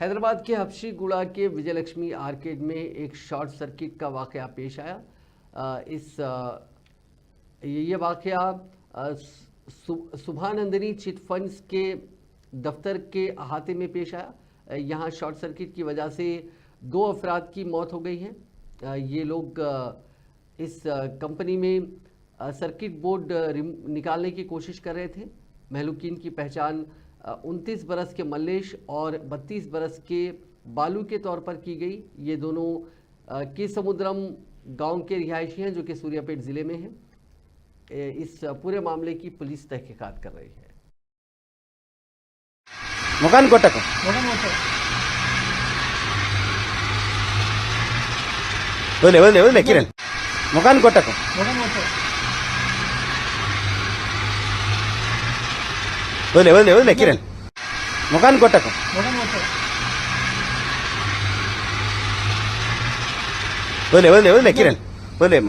हैदराबाद के हब्सीगुड़ा के विजयलक्ष्मी आर्केड में एक शॉर्ट सर्किट का वाकया पेश आया। ये वाकया सुभानंदिनी चिट फंड्स के दफ्तर के अहाते में पेश आया। यहाँ शॉर्ट सर्किट की वजह से 2 अफराद की मौत हो गई है। ये लोग इस कंपनी में सर्किट बोर्ड निकालने की कोशिश कर रहे थे। महलूकीन की पहचान 29 बरस के मल्लेश और 32 बरस के बालू के तौर पर की गई। ये दोनों के समुद्रम गांव के रिहायशी हैं जो कि सूर्यापेट ज़िले में हैं। इस पूरे मामले की पुलिस तहकीकात कर रही है। मकान कोटक बोले किरण मकान कोटक बोले किरण मकान कोटक बोले किरण बोले